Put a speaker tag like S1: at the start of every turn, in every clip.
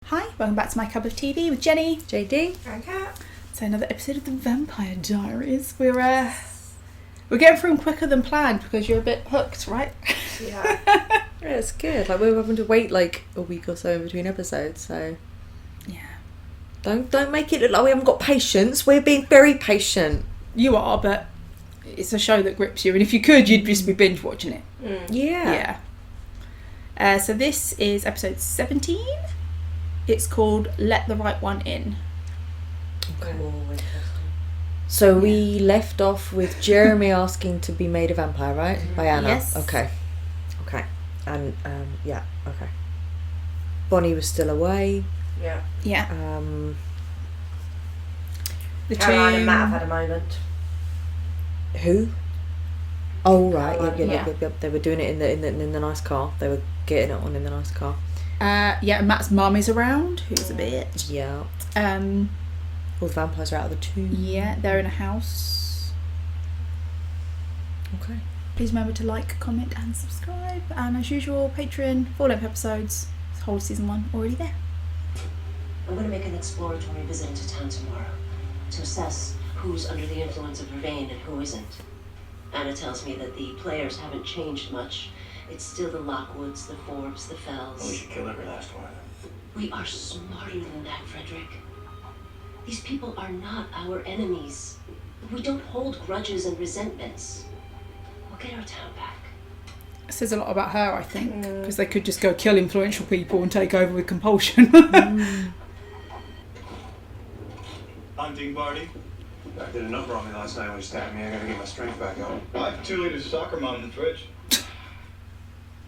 S1: Hi, welcome back to My Cup of TV with Jenny,
S2: JD,
S3: and Kat.
S1: So another episode of the Vampire Diaries. We're getting through them quicker than planned because you're a bit hooked, right?
S3: Yeah.
S2: Yeah, it's good. Like, we're having to wait like a week or so in between episodes, so
S1: Yeah.
S2: don't make it look like we haven't got patience. We're being very patient.
S1: You are, but it's a show that grips you, and if you could, you'd just be binge watching it.
S2: Yeah.
S1: Yeah. So this is episode 17. It's called Let the Right One In.
S2: Okay. So we left off with Jeremy asking to be made a vampire, right? By Anna.
S1: Yes.
S2: Okay. And yeah. Okay. Bonnie was still away.
S3: Yeah.
S1: Yeah. The
S3: Caroline and
S1: two-
S3: Matt have had a moment.
S2: Who? Oh right.
S3: Caroline,
S2: Yep. They were doing it in the nice car. They were getting it on in the nice car.
S1: Yeah, Matt's mum is around, who's a bitch.
S2: Yeah. All the vampires are out of the tomb.
S1: Yeah, they're in a house.
S2: Okay.
S1: Please remember to like, comment and subscribe. And as usual, Patreon, 4-length episodes. Whole season 1 already there.
S4: I'm going to make an exploratory visit into town tomorrow to assess who's under the influence of Vervain and who isn't. Anna tells me that the players haven't changed much. It's still the Lockwoods, the Forbes, the Fells.
S5: Well, we should kill every last one of them.
S4: We are smarter than that, Frederick. These people are not our enemies. We don't hold grudges and resentments. We'll get our town back.
S1: It says a lot about her, I think, because they could just go kill influential people and take over with compulsion.
S5: Hunting party?
S6: I did a number on me last night when you stabbed me. I gotta get my strength back up.
S5: I have 2 liters of soccer mom in the fridge.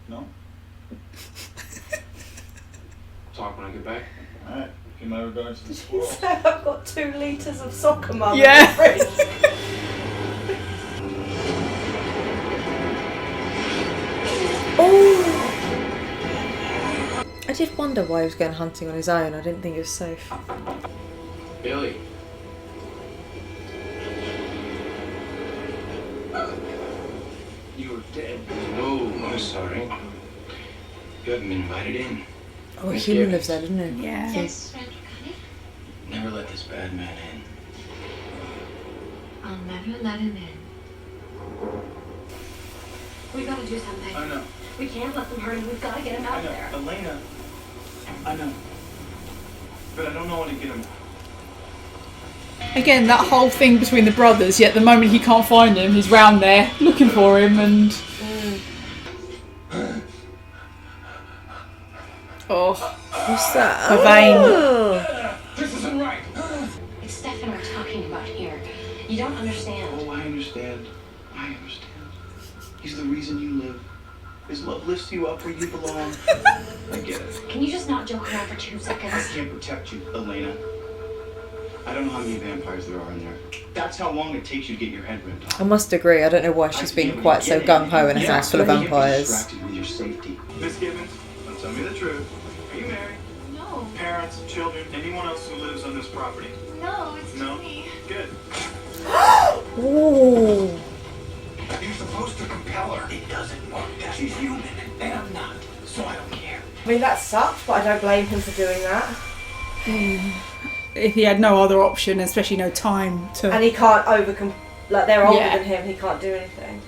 S5: No?
S6: Talk when I get back.
S5: Alright. In my regards to the squirrel.
S3: I've got 2 litres of soccer mum
S1: Yeah.
S3: in the fridge.
S2: I did wonder why he was going hunting on his own. I didn't think he was safe.
S6: Billy. You were dead. Oh, I'm sorry. You haven't been invited in.
S2: Oh, a human lives there, doesn't he?
S1: Yeah.
S4: Yes, Frederick, honey.
S6: Never let this bad man in.
S4: I'll never let him in. We gotta do something.
S5: I know.
S4: We can't let them hurt him. We've gotta get him out
S5: I
S4: of
S5: know.
S4: there.
S5: Elena. I know. But I don't know when to get him.
S1: Again, that whole thing between the brothers, yet the moment he can't find him, he's round there looking for him and... Oh,
S2: What's that?
S1: Vervain.
S2: Oh.
S5: This isn't right!
S4: It's Stefan we're talking about here. You don't understand.
S5: Oh, I understand. He's the reason you live. His love lifts you up where you belong. I get it.
S4: Can you just not joke around for 2
S5: I
S4: seconds?
S5: can't protect you, Elena. I don't know how many vampires there are in there. That's how long it takes you to get your head ripped off.
S2: I must agree. I don't know why she's been quite so gung-ho in a house full of
S5: You can't be
S2: vampires.
S5: distracted with your safety. Miss Gibbons, tell me the truth. Are you married?
S4: No.
S5: Parents, children, anyone else who lives on this property?
S4: No, it's
S5: No?
S4: me.
S5: Good.
S2: Ooh.
S5: You're supposed to compel her. It doesn't work. She's human, and I'm not. So I don't care.
S3: I mean, that sucks, but I don't blame him for doing that.
S1: If he had no other option, especially no time to...
S3: And he can't like, they're older
S1: Yeah.
S3: than him, he can't do anything.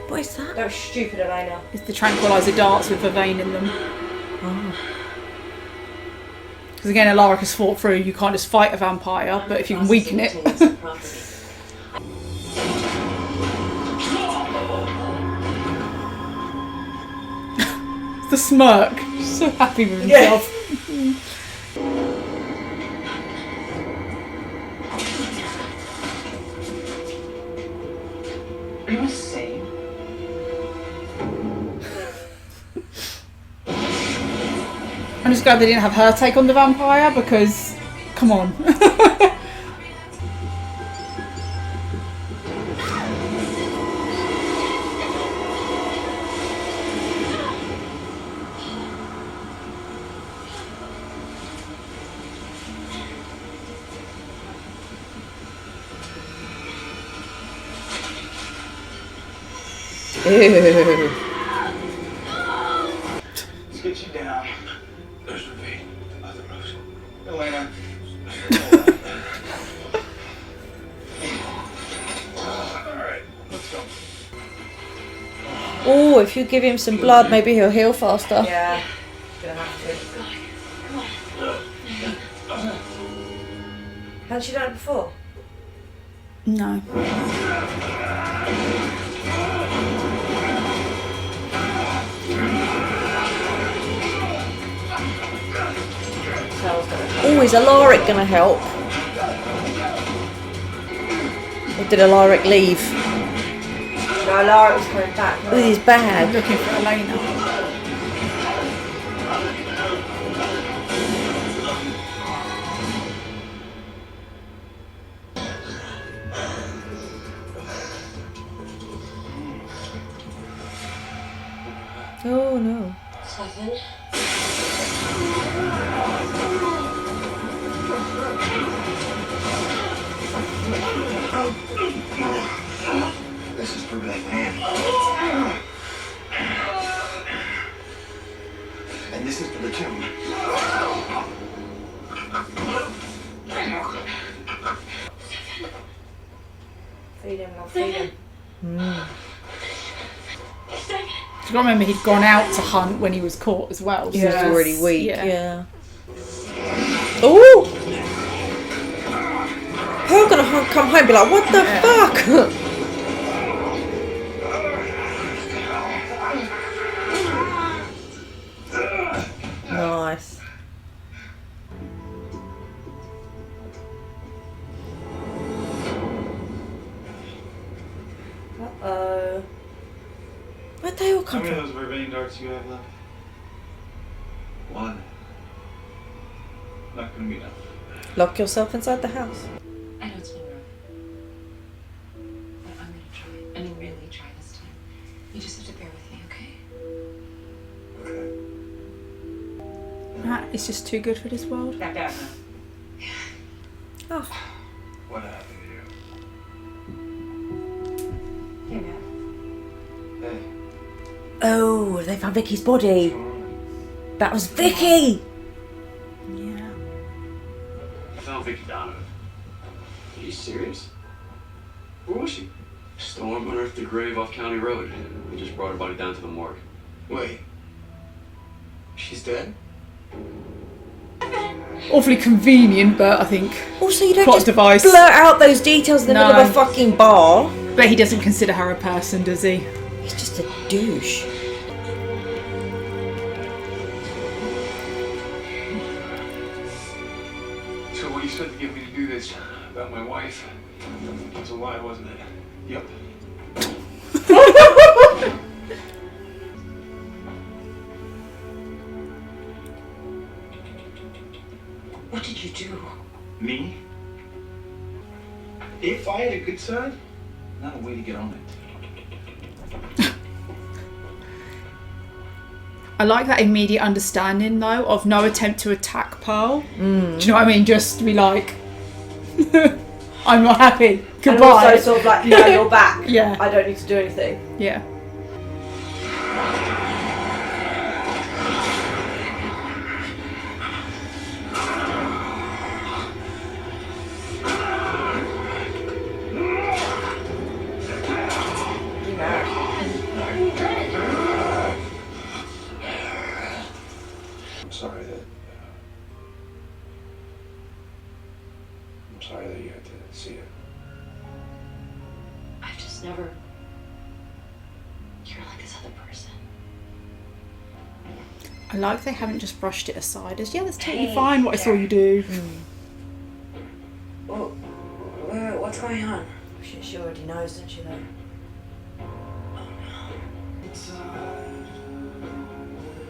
S2: What is that?
S3: That was stupid, Elena.
S1: It's the tranquilizer darts with Vervain in them.
S2: Oh.
S1: Because again, Alaric has fought through, you can't just fight a vampire, but if you can weaken it... The smirk. So happy with himself.
S5: Are you insane?
S1: I'm just glad they didn't have her take on the vampire because, come on.
S2: Ew. Oh, if you give him some blood, maybe he'll heal faster.
S3: Yeah. Gonna have to. Hadn't she done it before?
S1: No.
S2: Oh, is Alaric gonna help? Or did Alaric leave?
S3: No, Alaric was coming back.
S2: With his bag.
S1: Looking for Elena.
S2: Oh no.
S4: Stefan?
S5: This is for that man. And this is for the tomb.
S3: Feed him, I'll feed him.
S1: Do you remember he'd gone out to hunt when he was caught as well?
S2: He was already weak,
S1: Yeah.
S2: yeah. Oh! Pearl gonna come home and be like, what the fuck? Nice.
S3: Uh-oh.
S2: Where'd they all
S5: How
S2: come
S5: many of
S2: from?
S5: those vervain darts you have left? One. Not gonna be enough.
S2: Lock yourself inside the house.
S7: I know it's been rough. But I'm gonna try. I mean, really try this time. You just have to bear with me, okay?
S5: Okay.
S1: Matt is just too good for this world.
S3: Back down now.
S2: Oh.
S5: What happened to
S3: Here, man.
S5: you? Hey.
S2: Oh, they found Vicky's body. That was Vicky!
S1: Yeah.
S6: I found Vicky Donovan. Are you serious? Where was she? Storm unearthed the grave off County Road. We just brought her body down to the morgue.
S5: Wait. She's dead?
S1: Awfully convenient, but I think.
S2: Also, you don't
S1: Plot
S2: just
S1: device.
S2: blurt out those details in the middle of a
S1: No.
S2: fucking bar.
S1: But he doesn't consider her a person, does he?
S2: He's just a douche.
S6: So what you said to get me to do this about my wife was a lie, wasn't it?
S5: Yep.
S4: What did you do?
S5: Me? If I had a good side, not a way to get on it.
S1: I like that immediate understanding, though, of no attempt to attack Pearl. Do you know what I mean? Just to be like, I'm not happy.
S3: And
S1: Goodbye.
S3: also sort of like, no, you're back.
S1: Yeah.
S3: I don't need to do anything.
S1: Yeah.
S3: You mad.
S6: I'm sorry that. I'm sorry that you had to see it.
S4: I've just never. You're like this other person.
S1: I like they haven't just brushed it aside as, yeah, that's totally
S4: Hey,
S1: fine what I saw you do.
S7: Well, what's going on?
S3: She already knows, doesn't she, though?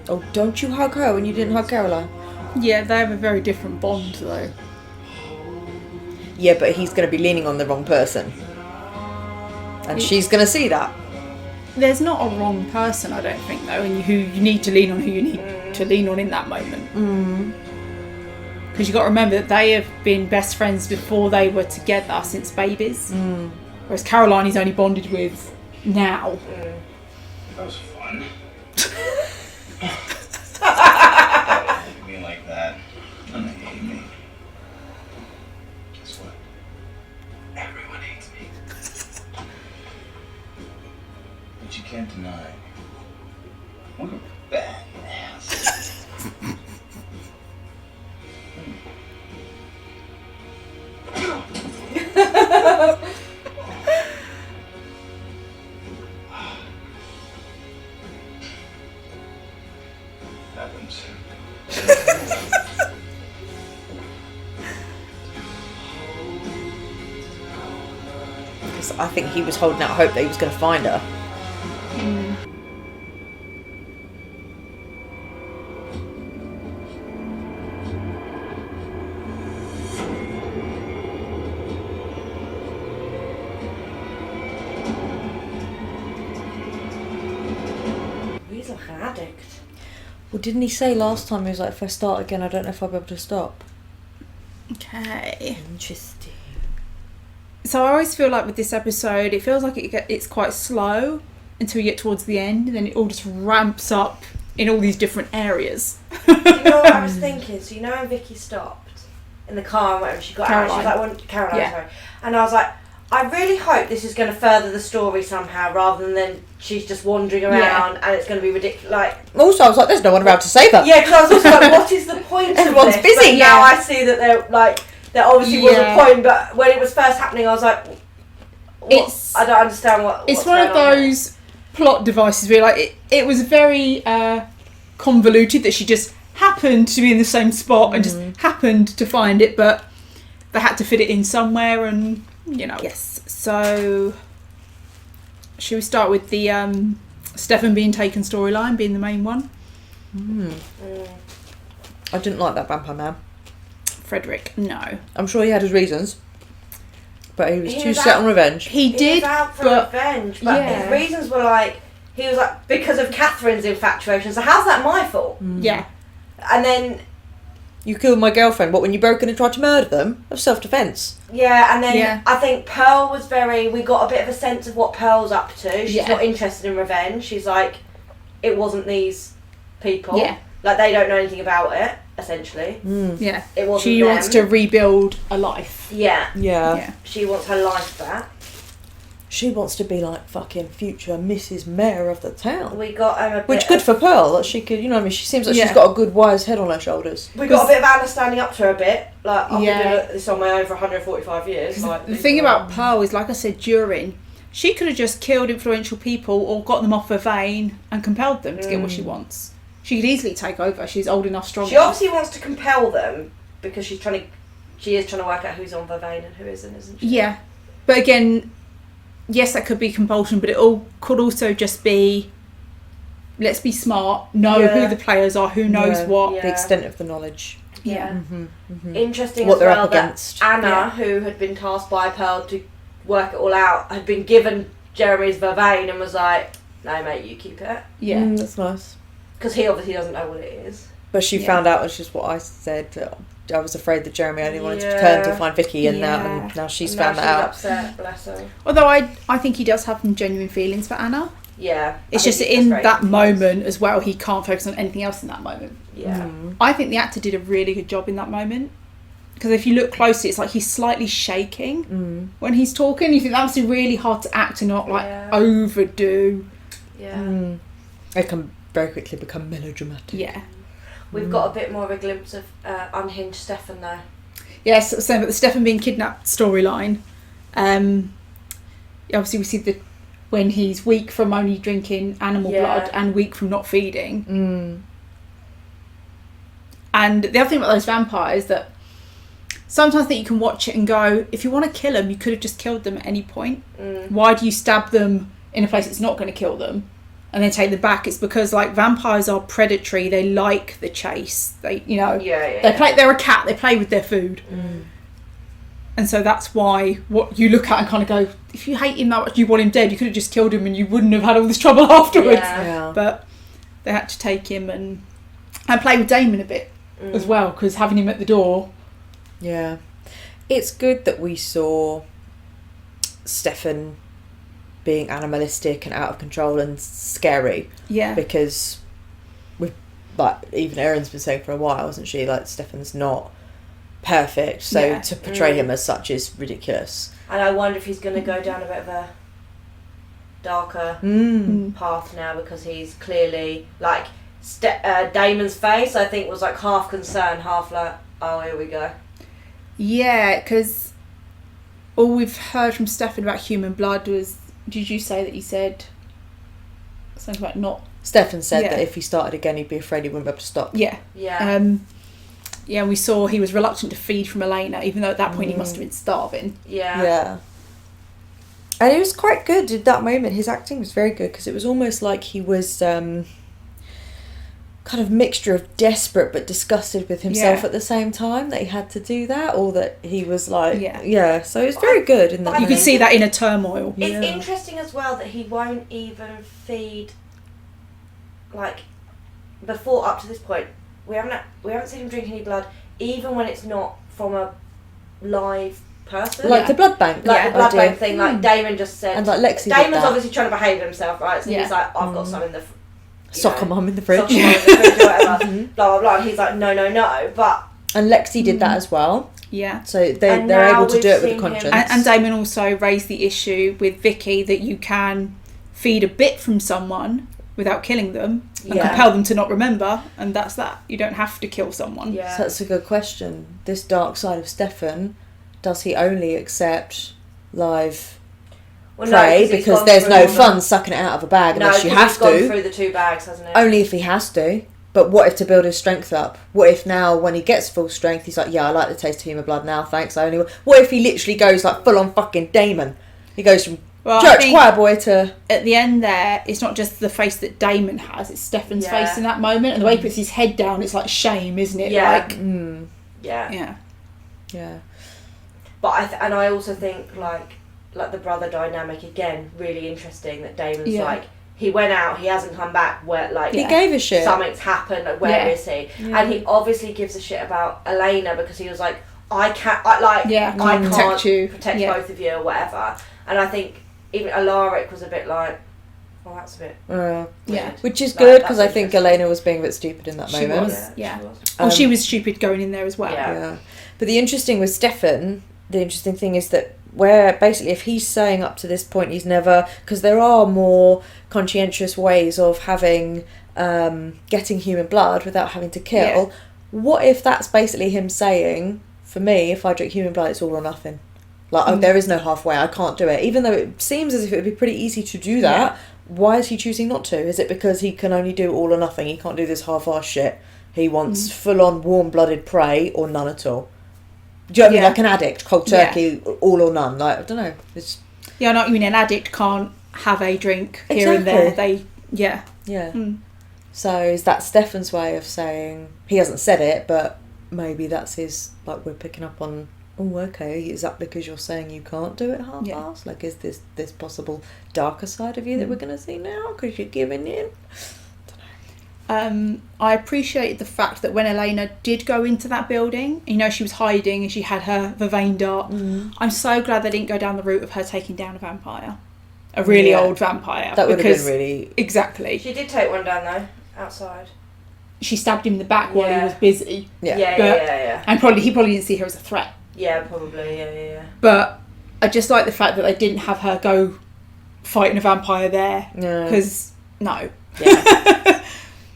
S2: Oh, don't you hug her when you didn't hug Caroline?
S1: Yeah, they have a very different bond, though.
S2: Yeah, but he's going to be leaning on the wrong person. And she's going to see that.
S1: There's not a wrong person, I don't think, though, and who you need to lean on who you need to lean on in that moment. Because you've got to remember that they have been best friends before they were together since babies. Whereas Caroline is only bonded with now.
S5: That was fun. Look at me like that. And they hate me. Guess what? Everyone hates me. But you can't deny What a badass. Happens.
S2: I think he was holding out hope that he was going to find her.
S3: He's like an addict.
S2: Well, didn't he say last time he was like, if I start again, I don't know if I'll be able to stop?
S1: Okay.
S2: Interesting.
S1: So I always feel like with this episode, it feels like it's quite slow until you get towards the end, and then it all just ramps up in all these different areas.
S3: You know what I was thinking? So you know when Vicky stopped in the car and whatever, she got out, she was like, Caroline,
S1: Yeah.
S3: sorry. And I was like, I really hope this is going to further the story somehow, rather than she's just wandering around and it's going to be ridiculous. Like,
S2: Also, I was like, there's no one around to save her.
S3: yeah, because I was also like, what is the point
S2: Everyone's
S3: of this?
S2: busy,
S3: But now
S2: yeah.
S3: I see that there obviously was a point, but when it was first happening, I was like, I don't understand what.
S1: It's
S3: what's
S1: one of
S3: going on here.
S1: those plot devices where like it was very convoluted that she just happened to be in the same spot and just happened to find it, but they had to fit it in somewhere, and you know. Yes. So, should we start with the Stefan being taken storyline being the main one?
S2: I didn't like that vampire man.
S1: Frederick, no.
S2: I'm sure he had his reasons, but he was
S3: He
S2: too
S3: was
S2: set
S3: out-
S2: on revenge.
S1: He did,
S3: was out for
S1: but
S3: revenge, but
S1: yeah.
S3: his reasons were like, he was like, because of Catherine's infatuation, so how's that my fault?
S1: yeah.
S3: And then,
S2: You killed my girlfriend, but when you broke in and tried to murder them, of self-defence.
S3: yeah, and then
S1: Yeah.
S3: I think Pearl was we got a bit of a sense of what Pearl's up to. She's
S1: Yeah.
S3: not interested in revenge. She's like, it wasn't these people.
S1: Yeah.
S3: Like, they don't know anything about it, essentially.
S1: Yeah.
S3: It wasn't
S1: She
S3: them.
S1: wants to rebuild a life.
S3: Yeah.
S1: Yeah.
S3: She wants her life back.
S2: She wants to be like fucking future Mrs. Mayor of the town.
S3: We got a bit
S2: Which good
S3: of,
S2: for Pearl, that she could, you know what I mean, she seems like
S1: Yeah.
S2: she's got a good wise head on her shoulders.
S3: we got a bit of Anna standing up to her a bit. Like, I've
S1: Yeah.
S3: been doing this on my own for 145 years. Like,
S1: The thing about Pearl is, like I said during, she could have just killed influential people or got them off her vein and compelled them to get what she wants. She could easily take over. She's old enough, strong
S3: She
S1: enough.
S3: obviously wants to compel them because she is trying to work out who's on Vervain and who isn't she?
S1: Yeah. But again, yes, that could be compulsion, but it all could also just be, let's be smart, know
S3: Yeah.
S1: who the players are, who knows
S2: Yeah.
S1: what.
S3: Yeah.
S2: The extent of the knowledge.
S1: Yeah.
S3: Interesting
S2: What
S3: as
S2: they're
S3: well
S2: up
S3: that
S2: against.
S3: Anna,
S1: Yeah.
S3: who had been tasked by Pearl to work it all out, had been given Jeremy's Vervain and was like, no mate, you keep it.
S1: Yeah.
S2: That's nice.
S3: Because he obviously doesn't know what it is.
S2: But she
S1: Yeah.
S2: found out, which is what I said, that I was afraid that Jeremy only wanted to
S3: Yeah.
S2: return to find Vicky, and
S1: Yeah.
S2: now she's
S3: And now
S2: found that out.
S3: upset, bless her.
S1: Although I think he does have some genuine feelings for Anna.
S3: Yeah.
S1: It's
S3: I
S1: just
S3: think
S1: in
S3: that's
S1: that
S3: very
S1: moment as well, he can't focus on anything else in that moment.
S3: Yeah.
S1: I think the actor did a really good job in that moment. Because if you look closely, it's like he's slightly shaking when he's talking. You think that must be really hard to act and not like
S3: Yeah.
S1: overdo.
S3: Yeah.
S2: It can very quickly become melodramatic.
S1: Yeah.
S3: We've got a bit more of a glimpse of unhinged Stefan though.
S1: Yes, so but the Stefan being kidnapped storyline. Obviously, we see when he's weak from only drinking animal
S3: Yeah.
S1: blood and weak from not feeding. And the other thing about those vampires that sometimes I think you can watch it and go, if you want to kill them, you could have just killed them at any point. Why do you stab them in a place that's not going to kill them and then take them back? It's because like vampires are predatory. They like the chase. They, you know, they're a cat. They play with their food. And so that's why what you look at and kind of go, if you hate him that much, you want him dead, you could have just killed him and you wouldn't have had all this trouble afterwards.
S2: Yeah.
S1: But they had to take him and play with Damon a bit as well, because having him at the door.
S2: Yeah. It's good that we saw Stefan being animalistic and out of control and scary.
S1: Yeah.
S2: Because we've, like, even Erin's been saying for a while, hasn't she? Like, Stefan's not perfect, so
S1: Yeah.
S2: to portray him as such is ridiculous.
S3: And I wonder if he's going to go down a bit of a darker path now, because he's clearly like Damon's face, I think, was like half concern, half like, oh, here we go.
S1: Yeah, because all we've heard from Stefan about human blood was, did you say that he said something about not...
S2: Stefan said that if he started again, he'd be afraid he wouldn't be able to stop.
S1: Yeah.
S3: Yeah.
S1: Yeah, we saw he was reluctant to feed from Elena, even though at that point he must have been starving.
S2: Yeah. And it was quite good at that moment. His acting was very good, because it was almost like he was kind of mixture of desperate but disgusted with himself at the same time, that he had to do that, or that he was like... Yeah, so it was very good. In that
S1: you could see that inner turmoil.
S3: It's interesting as well that he won't even feed, like, before, up to this point, we haven't seen him drink any blood, even when it's not from a live person.
S2: Like the blood bank.
S3: Like the blood bank thing, like Damon just said.
S2: And like Lexi
S3: Damon's
S2: did that.
S3: obviously trying to behave himself, right? So he's like, I've got some in the...
S2: Soccer mum in the fridge.
S3: Soccer mum in the fridge or whatever. Blah, blah, blah. And he's like, no. But...
S2: And Lexi did that as well.
S1: Yeah.
S2: So they're able to do it with a conscience.
S1: And Damon also raised the issue with Vicky that you can feed a bit from someone without killing them and compel them to not remember, and that's that. You don't have to kill someone.
S3: Yeah.
S2: So that's a good question. This dark side of Stefan, does he only accept live prey because there's no fun sucking it out of a bag unless you have
S3: he's gone
S2: to?
S3: through the 2 bags, hasn't he?
S2: Only if he has to. But what if to build his strength up? What if now when he gets full strength he's like, yeah, I like the taste of human blood now, thanks. What if he literally goes like full on fucking Damon? He goes from church choir boy to...
S1: At the end there, it's not just the face that Damon has, it's Stefan's face in that moment, and the way he puts his head down, it's like shame, isn't it?
S3: Yeah.
S1: Like,
S2: Yeah.
S3: But I also think like the brother dynamic again, really interesting, that Damon's like, he went out, he hasn't come back, where like
S2: he gave a shit,
S3: something's happened, like, where is he? And he obviously gives a shit about Elena, because he was like, I can't protect both of you or whatever. And I think even Alaric was a bit like, well, that's a bit weird.
S2: Which is good, because I think Elena was being a bit stupid in that moment.
S1: She was stupid going in there as well.
S2: Yeah. But the interesting with Stefan, the interesting thing is that where basically if he's saying up to this point he's never, because there are more conscientious ways of having getting human blood without having to kill. What if that's basically him saying, for me, if I drink human blood, it's all or nothing? Like, there is no halfway, I can't do it. Even though it seems as if it would be pretty easy to do that, why is he choosing not to? Is it because he can only do all or nothing? He can't do this half-ass shit. He wants full-on warm-blooded prey or none at all. Do you know what I mean? Like an addict, cold turkey, all or none. Like, I don't know.
S1: I know what you mean. An addict can't have a drink here and there.
S2: So is that Stefan's way of saying, he hasn't said it, but maybe that's his, like, we're picking up on, oh, okay, is that because you're saying you can't do it half-assed? Like, is this possible darker side of you that we're going to see now because you're giving in?
S1: I appreciate the fact that when Elena did go into that building, she was hiding and she had her vervain dart. I'm so glad they didn't go down the route of her taking down a vampire. A really old vampire.
S2: That would have been really...
S1: Exactly.
S3: She did take one down though, outside.
S1: She stabbed him in the back while he was busy.
S3: Yeah.
S1: And he probably didn't see her as a threat.
S3: Yeah, probably, yeah.
S1: But I just like the fact that they didn't have her go fighting a vampire there. Because, no.
S2: Yeah.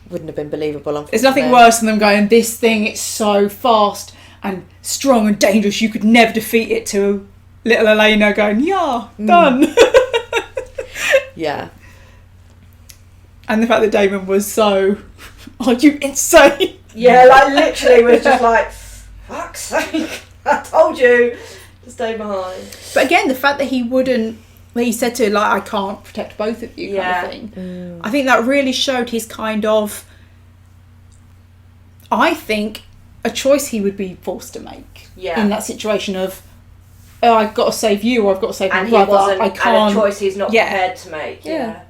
S2: Wouldn't have been believable.
S1: There's nothing worse than them going, this thing, it's so fast and strong and dangerous, you could never defeat it, to little Elena going, done.
S2: Yeah.
S1: And the fact that Damon was so, are you insane?
S3: Yeah, like literally was just like, fuck's sake, I told you to stay behind.
S1: But again, the fact that he said to her, like, I can't protect both of you kind of thing. I think that really showed his kind of, I think, a choice he would be forced to make in that situation of, oh, I've got to save you or I've got to save my brother. I can't.
S3: And a choice he's not prepared to make. Yeah.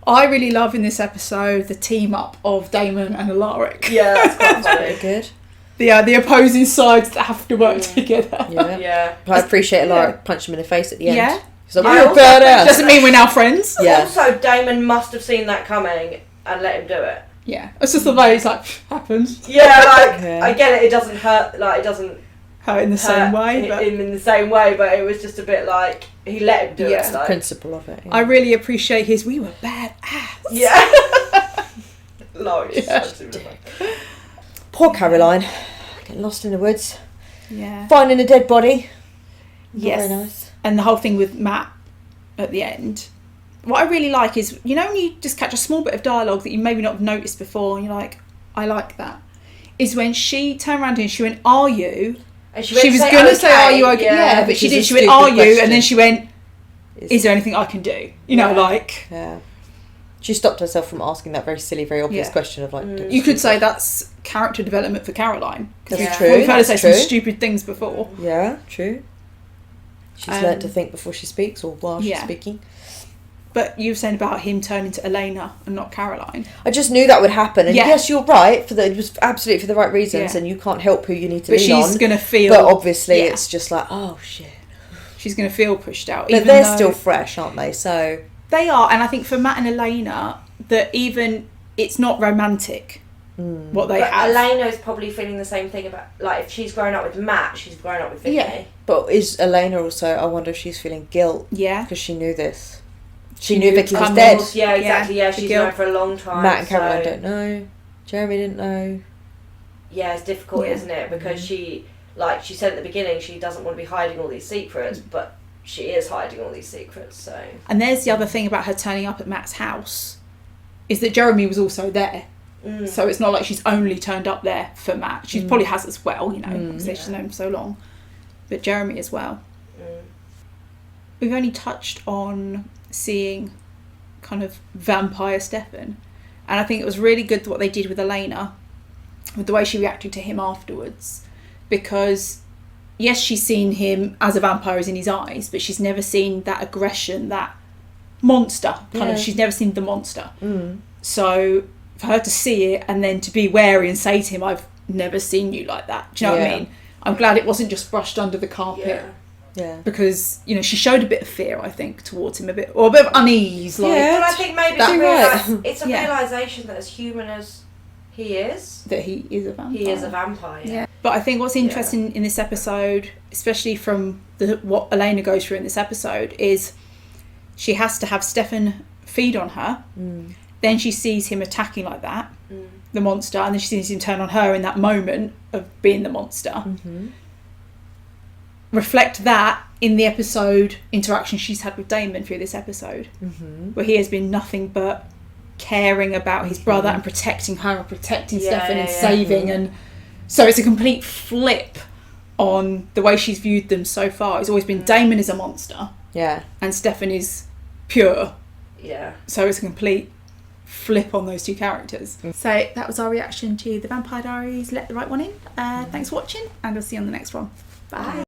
S1: I really love in this episode the team up of Damon and Alaric.
S3: Yeah, that's quite funny.
S2: Good.
S1: The opposing sides that have to work together.
S3: Yeah.
S2: I appreciate Alaric punched him in the face at the end.
S1: Yeah.
S2: He's like, you're badass.
S1: Doesn't mean we're now friends.
S2: Yeah.
S3: Also, Damon must have seen that coming and let him do it.
S1: Yeah. It's just the way it's like, happens.
S3: Yeah, like, I get it, it doesn't hurt, like, it doesn't
S1: hurt in the same way.
S3: But in the same way, but it was just a bit like, he let him do
S1: Yeah.
S3: it.
S2: The principle of it. Yeah.
S1: I really appreciate his. We were bad ass.
S3: Yeah. Laurie.
S2: Poor Caroline, getting lost in the woods,
S1: Yeah.
S2: finding a dead body. Not
S1: Yes.
S2: very nice.
S1: And the whole thing with Matt at the end. What I really like is, you know, when you just catch a small bit of dialogue that you maybe not have noticed before, and you're like, I like that. Is when she turned around and she went, "Are you?"
S3: And
S1: She was going to say, "Are you okay?" Yeah, but she
S2: Which is
S1: did.
S2: a
S1: She went,
S2: stupid
S1: "Are you?"
S2: question.
S1: And then she went, "Is there anything I can do?" You know, like.
S2: Yeah. She stopped herself from asking that very silly, very obvious question of like.
S1: You could say that's character development for Caroline.
S2: That's true.
S1: We've heard her say
S2: That's true.
S1: some stupid things before.
S2: Yeah, true. She's learnt to think before she speaks, or while she's speaking.
S1: But you were saying about him turning to Elena and not Caroline.
S2: I just knew that would happen, and yes, you're right. It was absolutely for the right reasons, and you can't help who you need to lean on.
S1: But she's going to feel.
S2: But obviously, it's just like, oh shit.
S1: She's going to feel pushed out.
S2: But they're still fresh, aren't they? So
S1: they are, and I think for Matt and Elena, that even it's not romantic. What they have.
S3: Elena's probably feeling the same thing about, like, if she's grown up with Matt, she's grown up with Vicky.
S2: Yeah. But is Elena also? I wonder if she's feeling guilt.
S1: Yeah.
S2: Because she knew this. She knew Vicky was dead.
S3: Yeah, exactly. Yeah, she's known for a long time.
S2: Matt and Caroline don't know. Jeremy didn't know.
S3: Yeah, it's difficult, isn't it? Because she, like she said at the beginning, she doesn't want to be hiding all these secrets, but she is hiding all these secrets. So.
S1: And there's the other thing about her turning up at Matt's house, is that Jeremy was also there. So it's not like she's only turned up there for Matt. She probably has as well, you know, because she's known him for so long. But Jeremy as well. We've only touched on seeing kind of vampire Stefan. And I think it was really good what they did with Elena, with the way she reacted to him afterwards. Because, yes, she's seen him as a vampire as in his eyes, but she's never seen that aggression, that monster. She's never seen the monster. So for her to see it and then to be wary and say to him, I've never seen you like that. Do you know what I mean? I'm glad it wasn't just brushed under the carpet.
S2: Yeah.
S1: Because, you know, she showed a bit of fear, I think, towards him, or a bit of unease. Like,
S3: But I think maybe it's a realisation that as human as he is,
S1: that he is a vampire.
S3: He is a vampire.
S1: Yeah. But I think what's interesting in this episode, especially from what Elena goes through in this episode, is she has to have Stefan feed on her. Then she sees him attacking like that, the monster, and then she sees him turn on her in that moment of being the monster. Reflect that in the episode interaction she's had with Damon through this episode, where he has been nothing but caring about his brother and protecting her and protecting Stefan and saving. And so it's a complete flip on the way she's viewed them so far. It's always been Damon is a monster.
S2: Yeah.
S1: And Stefan is pure.
S3: Yeah.
S1: So it's a complete flip on those two characters. So that was our reaction to the Vampire Diaries. Let the Right One In. Thanks for watching, and we'll see you on the next one. Bye.